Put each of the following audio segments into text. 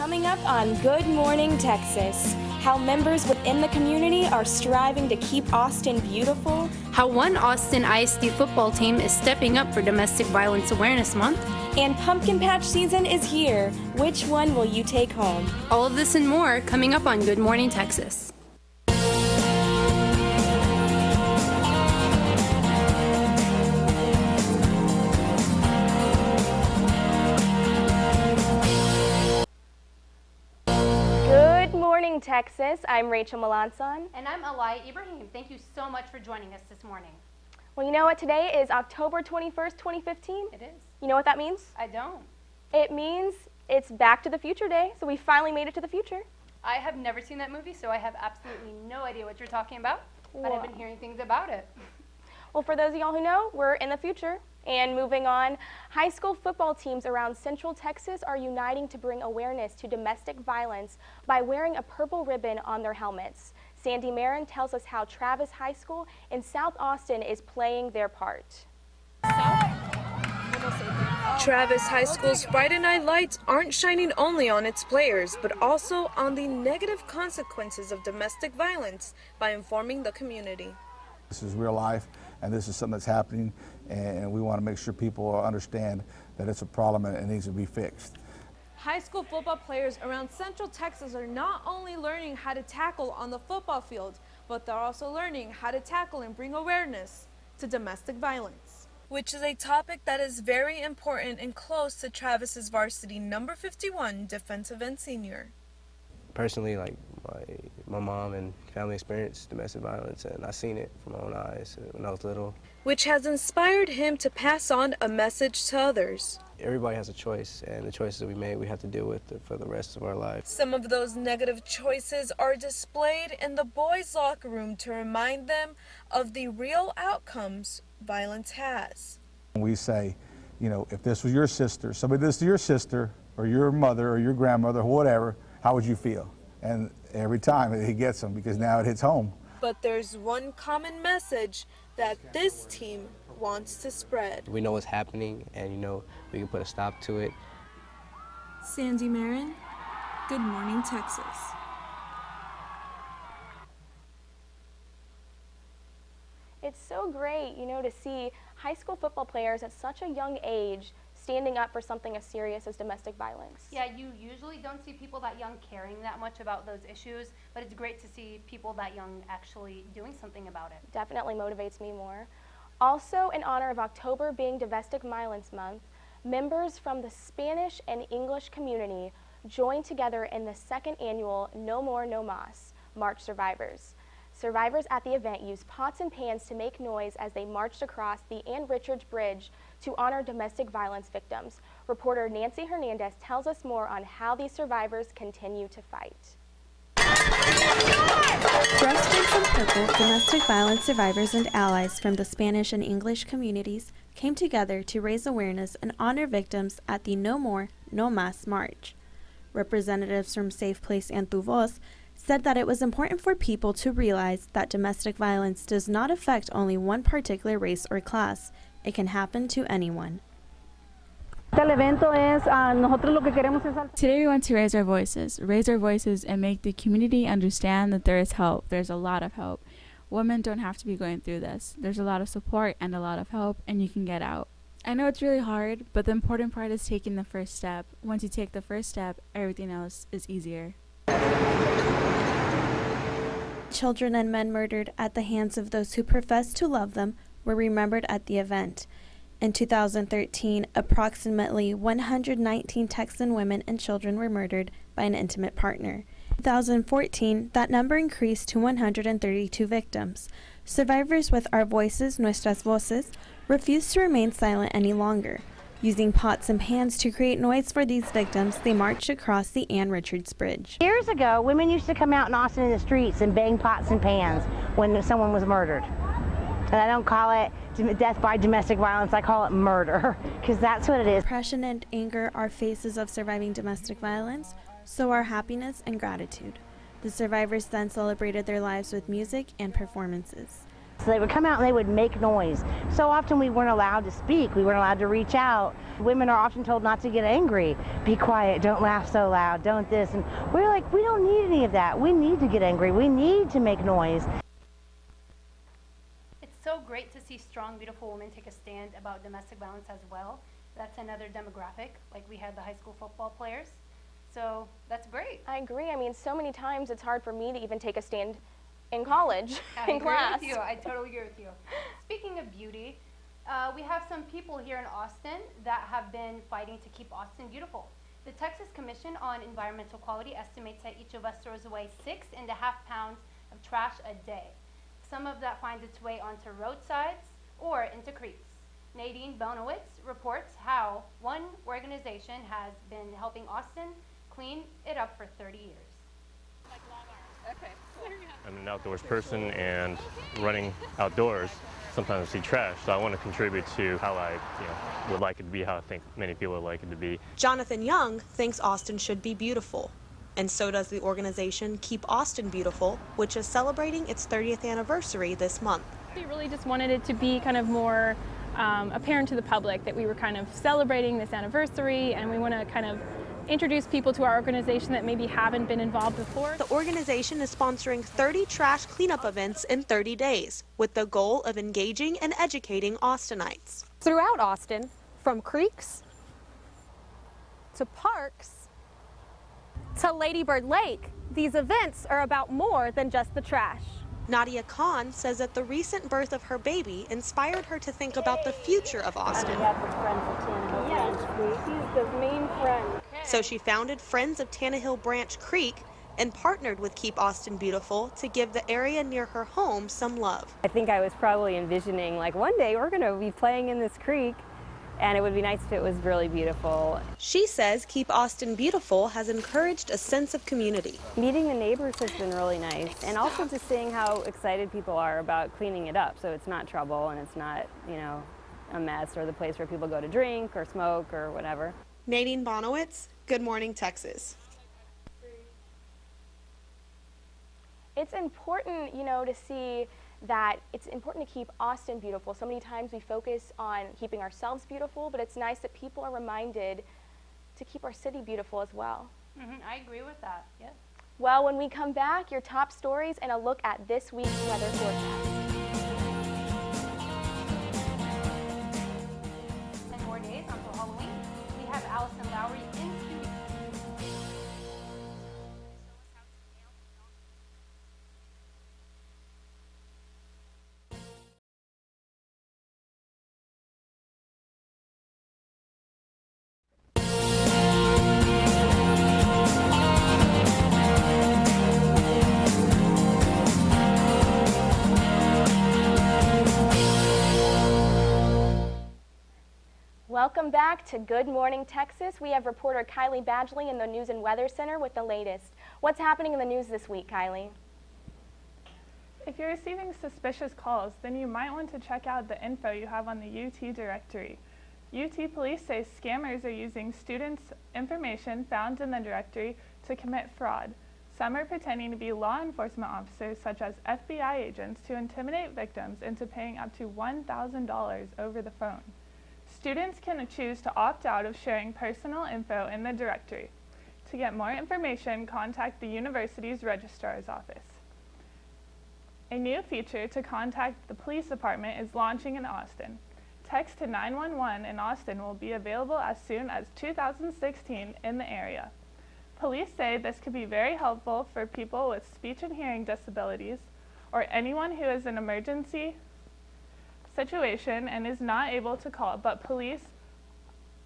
Coming up on Good Morning Texas, how members within the community are striving to keep Austin beautiful, how one Austin ISD football team is stepping up for Domestic Violence Awareness Month, and pumpkin patch season is here. Which one will you take home? All of this and more coming up on Good Morning Texas. Texas. I'm Rachel Melanson. And I'm Alai Ibrahim. Thank you so much for joining us this morning. Well, you know what? Today is October 21st, 2015. It is. You know what that means? I don't. It means it's Back to the Future Day, so we finally made it to the future. I have never seen that movie, so I have absolutely no idea what you're talking about, but I've been hearing things about it. Well, for those of y'all who know, we're in the future. And moving on, high school football teams around Central Texas are uniting to bring awareness to domestic violence by wearing a purple ribbon on their helmets. Sandy Marin tells us how Travis High School in South Austin is playing their part. Travis High School's Friday Night Lights aren't shining only on its players, but also on the negative consequences of domestic violence by informing the community. This is real life, and this is something that's happening, and we want to make sure people understand that it's a problem and it needs to be fixed. High school football players around Central Texas are not only learning how to tackle on the football field, but they're also learning how to tackle and bring awareness to domestic violence, which is a topic that is very important and close to Travis's varsity number 51 defensive end senior. Personally, like my mom and family experienced domestic violence, and I seen it from my own eyes when I was little. Which has inspired him to pass on a message to others. Everybody has a choice, and the choices that we made, we have to deal with for the rest of our lives. Some of those negative choices are displayed in the boys' locker room to remind them of the real outcomes violence has. We say, you know, if this was your sister, somebody did this to your sister, or your mother, or your grandmother, or whatever, how would you feel? And every time it gets them, because now it hits home. But there's one common message that this team wants to spread. We know what's happening, and you know we can put a stop to it. Sandy Marin, Good Morning Texas. It's so great, you know, to see high school football players at such a young age standing up for something as serious as domestic violence. Yeah, you usually don't see people that young caring that much about those issues, but it's great to see people that young actually doing something about it. Definitely motivates me more. Also, in honor of October being Domestic Violence Month, members from the Spanish and English community joined together in the second annual No More No Mas March Survivors. Survivors at the event used pots and pans to make noise as they marched across the Ann Richards Bridge to honor domestic violence victims. Reporter Nancy Hernandez tells us more on how these survivors continue to fight. Dressed in some purple, domestic violence survivors and allies from the Spanish and English communities came together to raise awareness and honor victims at the No More, No Mas March. Representatives from Safe Place and Tu Voz said that it was important for people to realize that domestic violence does not affect only one particular race or class. It can happen to anyone. Today we want to raise our voices and make the community understand that there is help. There's a lot of help. Women don't have to be going through this. There's a lot of support and a lot of help, and you can get out. I know it's really hard, but the important part is taking the first step. Once you take the first step, everything else is easier. Children and men murdered at the hands of those who profess to love them were remembered at the event. In 2013, approximately 119 Texan women and children were murdered by an intimate partner. In 2014, that number increased to 132 victims. Survivors with Our Voices, Nuestras Voces, refused to remain silent any longer. Using pots and pans to create noise for these victims, they marched across the Ann Richards Bridge. Years ago, women used to come out in Austin in the streets and bang pots and pans when someone was murdered. And I don't call it death by domestic violence, I call it murder, because that's what it is. Depression and anger are faces of surviving domestic violence, so are happiness and gratitude. The survivors then celebrated their lives with music and performances. So they would come out and they would make noise. So often we weren't allowed to speak. We weren't allowed to reach out. Women are often told not to get angry. Be quiet, don't laugh so loud, don't this. And we're like, we don't need any of that. We need to get angry. We need to make noise. It's so great to see strong, beautiful women take a stand about domestic violence as well. That's another demographic, like we had the high school football players. So that's great. I agree. I mean, so many times it's hard for me to even take a stand in college, in class. With you. I totally agree with you. Speaking of beauty, we have some people here in Austin that have been fighting to keep Austin beautiful. The Texas Commission on Environmental Quality estimates that each of us throws away 6.5 pounds of trash a day. Some of that finds its way onto roadsides or into creeks. Nadine Bonowitz reports how one organization has been helping Austin clean it up for 30 years. I'm an outdoors person, and running outdoors, sometimes I see trash, so I want to contribute to how I would like it to be, how I think many people would like it to be. Jonathan Young thinks Austin should be beautiful, and so does the organization Keep Austin Beautiful, which is celebrating its 30th anniversary this month. We really just wanted it to be kind of more apparent to the public that we were kind of celebrating this anniversary, and we want to kind of introduce people to our organization that maybe haven't been involved before. The organization is sponsoring 30 trash cleanup events in 30 days with the goal of engaging and educating Austinites. Throughout Austin, from creeks to parks to Lady Bird Lake, these events are about more than just the trash. Nadia Khan says that the recent birth of her baby inspired her to think about the future of Austin. Yes, he's the main friend. So she founded Friends of Tannehill Branch Creek and partnered with Keep Austin Beautiful to give the area near her home some love. I think I was probably envisioning like one day we're going to be playing in this creek, and it would be nice if it was really beautiful. She says Keep Austin Beautiful has encouraged a sense of community. Meeting the neighbors has been really nice, and also just seeing how excited people are about cleaning it up so it's not trouble and it's not, a mess or the place where people go to drink or smoke or whatever. Nadine Bonowitz, Good Morning Texas. It's important, to see that it's important to keep Austin beautiful. So many times we focus on keeping ourselves beautiful, but it's nice that people are reminded to keep our city beautiful as well. I agree with that, yes. Well, when we come back, your top stories and a look at this week's weather forecast. 10 more days until Halloween. We have Allison Lowry in studio. Welcome back to Good Morning Texas. We have reporter Kylie Badgley in the News and Weather Center with the latest. What's happening in the news this week, Kylie? If you're receiving suspicious calls, then you might want to check out the info you have on the UT directory. UT police say scammers are using students' information found in the directory to commit fraud. Some are pretending to be law enforcement officers, such as FBI agents, to intimidate victims into paying up to $1,000 over the phone. Students can choose to opt out of sharing personal info in the directory. To get more information, contact the university's registrar's office. A new feature to contact the police department is launching in Austin. Text to 911 in Austin will be available as soon as 2016 in the area. Police say this could be very helpful for people with speech and hearing disabilities or anyone who is in an emergency situation and is not able to call, but police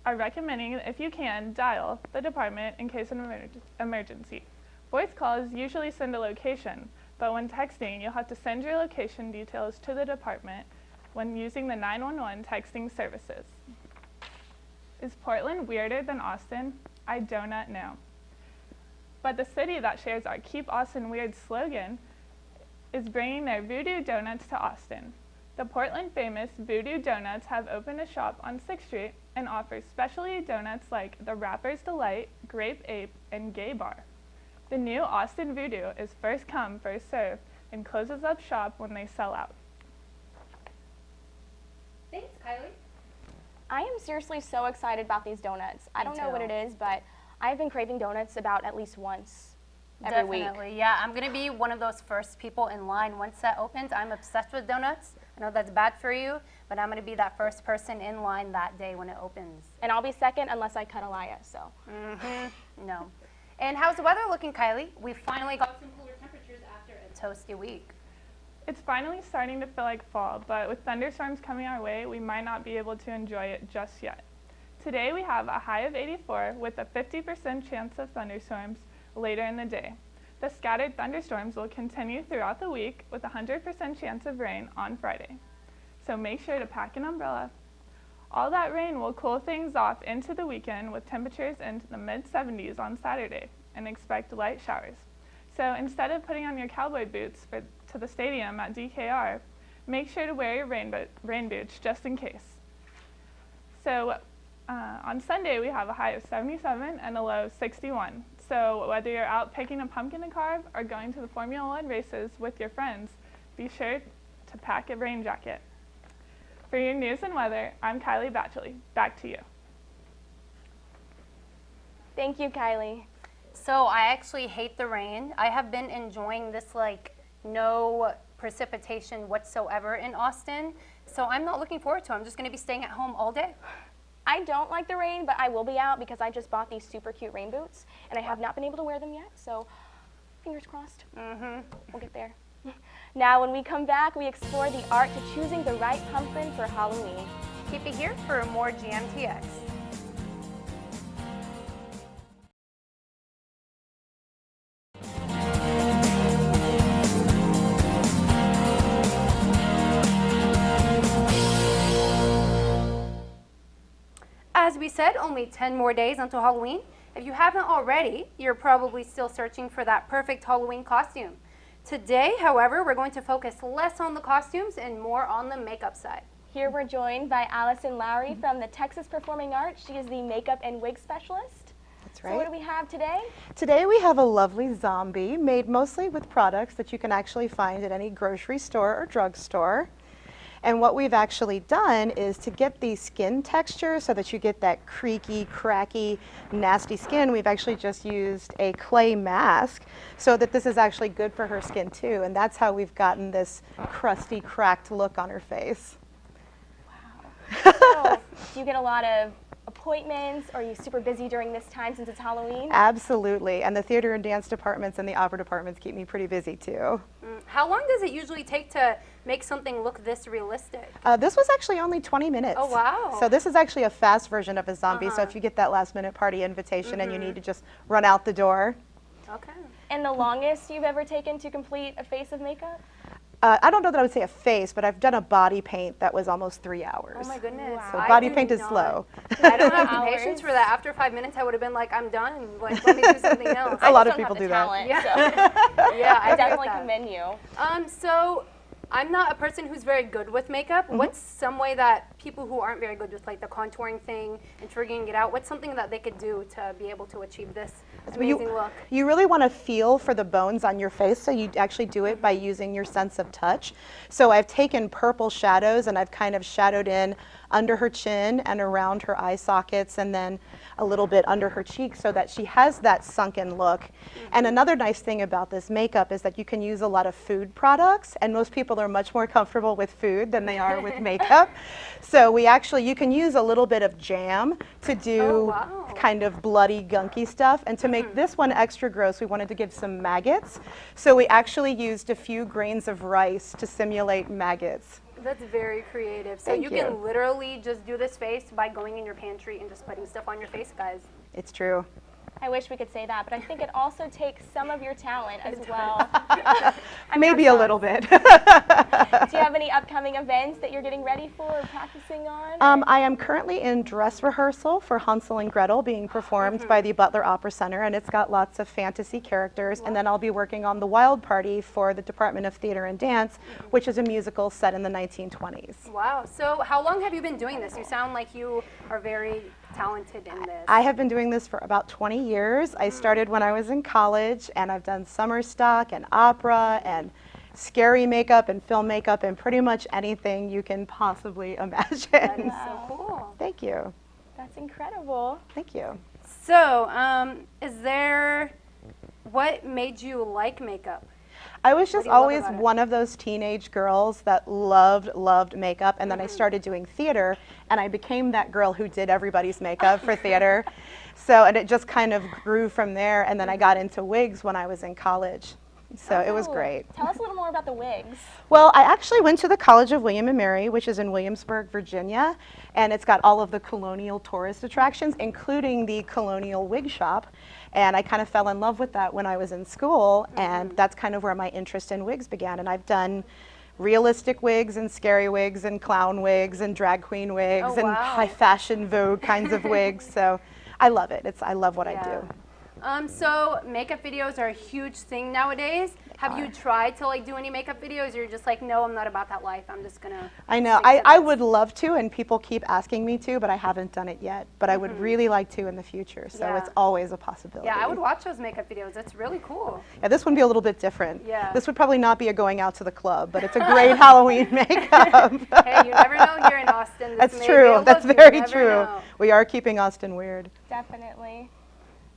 are recommending, if you can, dial the department in case of an emergency. Voice calls usually send a location, but when texting, you'll have to send your location details to the department when using the 911 texting services. Is Portland weirder than Austin? I do not know. But the city that shares our Keep Austin Weird slogan is bringing their Voodoo Donuts to Austin. The Portland famous Voodoo Donuts have opened a shop on 6th Street and offers specialty donuts like the Rapper's Delight, Grape Ape, and Gay Bar. The new Austin Voodoo is first come, first served, and closes up shop when they sell out. Kylie? I am seriously so excited about these donuts. I don't know what too. it is, but I've been craving donuts about at least once every week. Definitely, yeah. I'm gonna be one of those first people in line once that opens. I'm obsessed with donuts. I know that's bad for you, but I'm gonna be that first person in line that day when it opens. And I'll be second unless I cut Alaya, so. No. And how's the weather looking, Kylie? We finally got some cooler temperatures after a toasty week. It's finally starting to feel like fall, but with thunderstorms coming our way, we might not be able to enjoy it just yet. Today we have a high of 84 with a 50% chance of thunderstorms later in the day. The scattered thunderstorms will continue throughout the week with a 100% chance of rain on Friday. So make sure to pack an umbrella. All that rain will cool things off into the weekend with temperatures into the mid-70s on Saturday, and expect light showers. So instead of putting on your cowboy boots to the stadium at DKR, make sure to wear your rain boots just in case. So on Sunday we have a high of 77 and a low of 61. So whether you're out picking a pumpkin to carve or going to the Formula One races with your friends, be sure to pack a rain jacket. For your news and weather, I'm Kylie Batchley. Back to you. Thank you, Kylie. So I actually hate the rain. I have been enjoying this like no precipitation whatsoever in Austin. So I'm not looking forward to it. I'm just gonna be staying at home all day. I don't like the rain, but I will be out because I just bought these super cute rain boots, and I have not been able to wear them yet, so fingers crossed. We'll get there. Now, when we come back, we explore the art to choosing the right pumpkin for Halloween. Keep it here for more GMTX. As we said, only 10 more days until Halloween. If you haven't already, you're probably still searching for that perfect Halloween costume. Today, however, we're going to focus less on the costumes and more on the makeup side. Here we're joined by Allison Lowry from the Texas Performing Arts. She is the makeup and wig specialist. That's right. So what do we have today? Today we have a lovely zombie made mostly with products that you can actually find at any grocery store or drugstore. And what we've actually done is to get the skin texture so that you get that creaky, cracky, nasty skin, we've actually just used a clay mask so that this is actually good for her skin too. And that's how we've gotten this crusty, cracked look on her face. So, do you get a lot of appointments? Or are you super busy during this time since it's Halloween? Absolutely. And the theater and dance departments and the opera departments keep me pretty busy too. How long does it usually take to make something look this realistic? This was actually only 20 minutes. Oh, wow. So this is actually a fast version of a zombie. So if you get that last minute party invitation and you need to just run out the door. Okay. And the longest you've ever taken to complete a face of makeup? I don't know that I would say a face, but I've done a body paint that was almost 3 hours. Oh my goodness. So body paint is slow. I don't have the patience for that. After 5 minutes, I would have been like, I'm done. Like, let me do something else. A lot of people do that. Yeah, So yeah, I definitely commend you. So I'm not a person who's very good with makeup. What's some way that people who aren't very good with like the contouring thing and figuring it out, what's something that they could do to be able to achieve this amazing look? You really want to feel for the bones on your face, so you actually do it by using your sense of touch. So I've taken purple shadows and I've kind of shadowed in under her chin and around her eye sockets and then a little bit under her cheeks so that she has that sunken look. And another nice thing about this makeup is that you can use a lot of food products, and most people are much more comfortable with food than they are with makeup. So you can use a little bit of jam to do kind of bloody, gunky stuff. And to make this one extra gross, we wanted to give some maggots. So we actually used a few grains of rice to simulate maggots. That's very creative. So you can literally just do this face by going in your pantry and just putting stuff on your face, guys. It's true. I wish we could say that, but I think it also takes some of your talent as well. Maybe a little bit. Do you have any upcoming events that you're getting ready for or practicing on? I am currently in dress rehearsal for Hansel and Gretel being performed by the Butler Opera Center, and it's got lots of fantasy characters. And then I'll be working on The Wild Party for the Department of Theater and Dance, which is a musical set in the 1920s. Wow. So how long have you been doing this? You sound like you are very talented in this. I have been doing this for about 20 years. I started when I was in college, and I've done summer stock and opera and scary makeup and film makeup and pretty much anything you can possibly imagine. That is so cool. Thank you. That's incredible. Thank you. So, what made you like makeup? I was just do you love always about it? one of those teenage girls that loved makeup, and then I started doing theater, and I became that girl who did everybody's makeup for theater. So, and it just kind of grew from there, and then I got into wigs when I was in college. So it was Oh, great. Tell us a little more about the wigs. Well, I actually went to the College of William and Mary, which is in Williamsburg, Virginia, and it's got all of the colonial tourist attractions, including the Colonial Wig Shop. And I kind of fell in love with that when I was in school, and that's kind of where my interest in wigs began. And I've done realistic wigs and scary wigs and clown wigs and drag queen wigs Oh, and wow. high fashion Vogue kinds of wigs. So I love it. I love what I do. So makeup videos are a huge thing nowadays. Have you tried to like do any makeup videos? Or you're just like, no, I'm not about that life. I'm just gonna. I know. I would love to, and people keep asking me to, but I haven't done it yet. But I would really like to in the future, so Yeah. it's always a possibility. Yeah, I would watch those makeup videos. It's really cool. Yeah, this would be a little bit different. Yeah. This would probably not be a going out to the club, but it's a great Halloween makeup. Hey, you never know here in Austin. This That's may be true. a That's look, you very never true. know. We are keeping Austin weird. Definitely.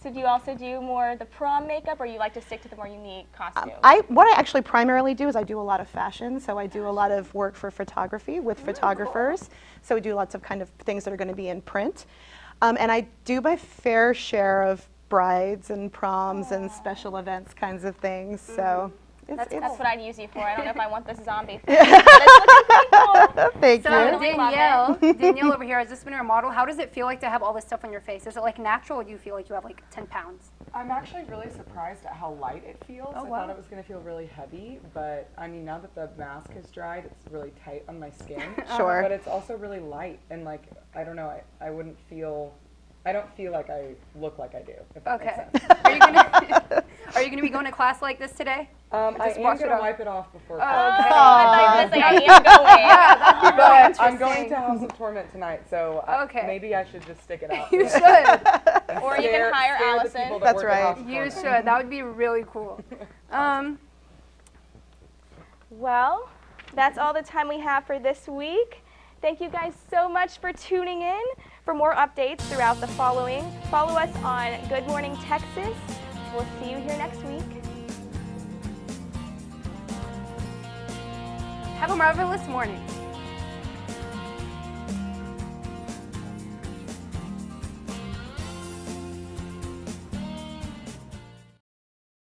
So do you also do more the prom makeup, or you like to stick to the more unique costume? What I actually primarily do is I do a lot of fashion, so I do a lot of work for photography with photographers. So we do lots of kind of things that are going to be in print. And I do my fair share of brides and proms and special events kinds of things. So That's what I'd use you for. I don't know if I want this zombie thing. But it's looking pretty cool. Thank So you. Danielle over here has just been a model. How does it feel like to have all this stuff on your face? Is it like natural, or do you feel like you have like 10 pounds? I'm actually really surprised at how light it feels. Oh, I wow. thought it was going to feel really heavy, but I mean, now that the mask has dried, it's really tight on my skin. Sure. But it's also really light, and like, I don't know, I don't feel like I look like I do, if that Okay. makes sense. Are you gonna be going to class like this today? I Just am wash going it to off. wipe it off before Oh, class. okay. I thought you were gonna say, I am going. Yeah, that'd be really But I'm going interesting. to House of Torment tonight, so Okay. maybe I should just stick it out. You should. Or you can hire Allison. That's right. You should. That would be really cool. Well, that's all the time we have for this week. Thank you guys so much for tuning in. For more updates throughout the following, follow us on Good Morning Texas. We'll see you here next week. Have a marvelous morning.